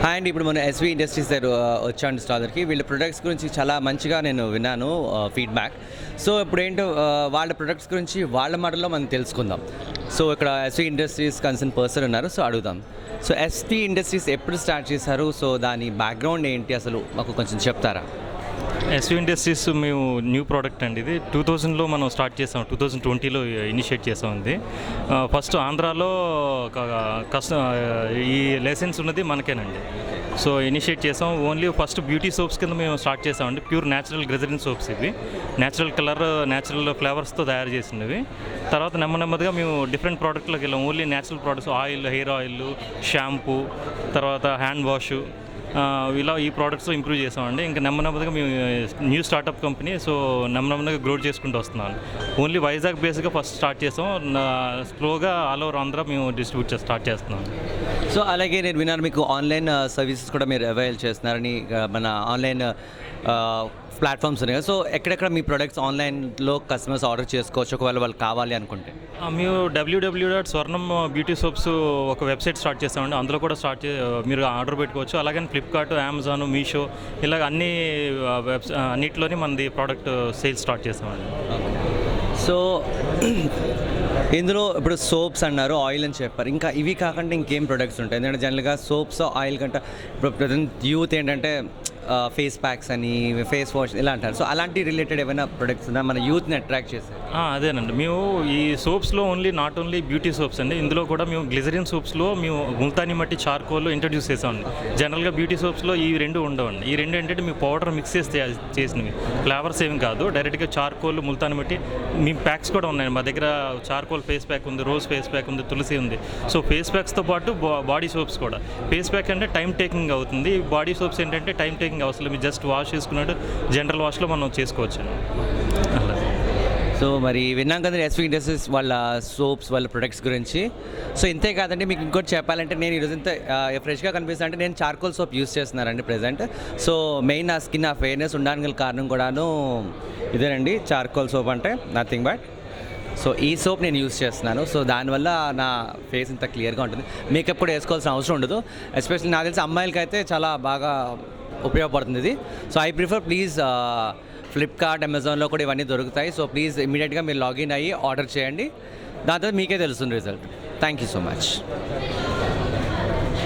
And ఇప్పుడు మన SV industries దగ్గర వచ్చాను స్టాలర్కి. వీళ్ళ ప్రొడక్ట్స్ గురించి చాలా మంచిగా నేను విన్నాను ఫీడ్బ్యాక్. సో ఇప్పుడు ఏంటో వాళ్ళ ప్రొడక్ట్స్ గురించి వాళ్ళ మాటల్లో మనం తెలుసుకుందాం. సో ఇక్కడ ఎస్వి ఇండస్ట్రీస్ కన్సర్న్ పర్సన్ ఉన్నారు, సో అడుగుదాం. సో ఎస్వి ఇండస్ట్రీస్ ఎప్పుడు స్టార్ట్ చేశారు? సో దాని బ్యాక్గ్రౌండ్ ఏంటి అసలు మాకు కొంచెం చెప్తారా? ఎస్వి ఇండస్ట్రీస్ మేము న్యూ ప్రోడక్ట్ అండి. ఇది 2000లో మనం స్టార్ట్ చేసాం, 2020లో ఇనిషియేట్ చేసాం. ఇది ఫస్ట్ ఆంధ్రాలో ఈ లైసెన్స్ ఉన్నది మనకేనండి. సో ఇనిషియేట్ చేసాం. ఓన్లీ ఫస్ట్ బ్యూటీ సోప్స్ కింద మేము స్టార్ట్ చేసామండి. ప్యూర్ న్యాచురల్ గ్లిజరిన్ సోప్స్ ఇవి, న్యాచురల్ కలర్ న్యాచురల్ ఫ్లేవర్స్తో తయారు చేసినవి. తర్వాత నెమ్మదిగా మేము డిఫరెంట్ ప్రోడక్ట్లోకి వెళ్ళాం. Only natural products, oil, hair oil, shampoo, తర్వాత హ్యాండ్ వాష్, ఇలా ఈ ప్రోడక్ట్స్ ఇంప్రూవ్ చేసామండి. ఇంకా నెమ్మదిగా మేము న్యూ స్టార్టప్ కంపెనీ. సో నెమ్మదిగా గ్రోత్ చేసుకుంటూ వస్తున్నాం. ఓన్లీ వైజాగ్ బేస్గా ఫస్ట్ స్టార్ట్ చేసాం. స్లోగా ఆల్ ఓవర్ ఆంధ్ర మేము డిస్ట్రిబ్యూట్ స్టార్ట్ చేస్తున్నాం. సో అలాగే నేను విన్నాను మీకు ఆన్లైన్ సర్వీసెస్ కూడా మీరు అవైల్ చేస్తున్నారని. మన ఆన్లైన్ ప్లాట్ఫామ్స్ ఉన్నాయి కదా, సో ఎక్కడెక్కడ మీ ప్రొడక్ట్స్ ఆన్లైన్లో కస్టమర్స్ ఆర్డర్ చేసుకోవచ్చు ఒకవేళ వాళ్ళు కావాలి అనుకుంటే? మేము www.swarnam beauty soaps ఒక వెబ్సైట్ స్టార్ట్ చేస్తామండి. అందులో కూడా మీరు ఆర్డర్ పెట్టుకోవచ్చు. అలాగే ఫ్లిప్కార్ట్, అమెజాన్, మీషో ఇలాగ అన్నిటిలోని మనది ప్రోడక్ట్ సేల్స్ స్టార్ట్ చేస్తామండి. సో ఇందులో ఇప్పుడు సోప్స్ అన్నారు, ఆయిల్ అని చెప్పారు. ఇంకా ఇవి కాకుండా ఇంకేం ప్రొడక్ట్స్ ఉంటాయి? ఎందుకంటే జనరల్గా సోప్స్, ఆయిల్ కంటే ఇప్పుడు ప్రజెంట్ యూత్ ఏంటంటే ఫేస్ ప్యాక్స్ అని, ఫేస్ వాష్ ఇలా అంటారు. సో అలాంటి రిలేటెడ్ ఏమైనా ప్రొడక్ట్స్ ఉన్నా మన యూత్ని అట్రాక్ట్ చేస్తాయి? అదేనండి. మేము ఈ సోప్స్లో నాట్ ఓన్లీ బ్యూటీ సోప్స్ అండి, ఇందులో కూడా మేము గ్లిజరిన్ సోప్స్లో మేము ముల్తానీ మట్టి, చార్కోల్ ఇంట్రడ్యూస్ చేసామండి. జనరల్గా బ్యూటీ సోప్స్లో ఈ రెండు ఉండవండి. ఈ రెండు ఏంటంటే మీ పౌడర్ మిక్స్ చేసినవి, ఫ్లేవర్స్ ఏమి కాదు. డైరెక్ట్గా చార్కోల్, ముల్తానీ మట్టి, మీ ప్యాక్స్ కూడా ఉన్నాయండి మా దగ్గర. చార్కోల్ ఫేస్ ప్యాక్ ఉంది, రోజ్ ఫేస్ ప్యాక్ ఉంది, తులసి ఉంది. సో ఫేస్ ప్యాక్స్తో పాటు బాడీ సోప్స్ కూడా. ఫేస్ ప్యాక్ అంటే టైం టేకింగ్ అవుతుంది, బాడీ సోప్స్ ఏంటంటే టైం టేకింగ్ అవసరం, మీరు జస్ట్ వాష్ చేసుకున్నట్టు జనరల్ వాష్లో మనం చేసుకోవచ్చు అలా. సో మరి విన్నాం కదా ఎస్వి ఇండస్ట్రీస్ వాళ్ళ సోప్స్, వాళ్ళ ప్రొడక్ట్స్ గురించి. సో ఇంతే కాదండి, మీకు ఇంకోటి చెప్పాలంటే నేను ఈరోజు ఇంత ఫ్రెష్గా కనిపిస్తా అంటే నేను చార్కోల్ సోప్ యూస్ చేస్తున్నానండి ప్రజెంట్. సో మెయిన్ నా స్కిన్ ఆ ఫెయిర్నెస్ ఉండడానికి గల కారణం కూడాను ఇదేనండి. చార్కోల్ సోప్ అంటే నథింగ్ బట్ సో ఈ సోప్ నేను యూస్ చేస్తున్నాను. సో దానివల్ల నా ఫేస్ ఇంత క్లియర్గా ఉంటుంది, మేకప్ కూడా వేసుకోవాల్సిన అవసరం ఉండదు. ఎస్పెషల్లీ నాకు తెలిసి అమ్మాయిలకి అయితే చాలా బాగా ఉపయోగపడుతుంది ఇది. So I prefer please Flipkart, అమెజాన్లో కూడా ఇవన్నీ దొరుకుతాయి. సో ప్లీజ్ ఇమీడియట్గా మీరు లాగిన్ అయ్యి ఆర్డర్ చేయండి, దాని తర్వాత మీకే తెలుస్తుంది result. Thank you so much.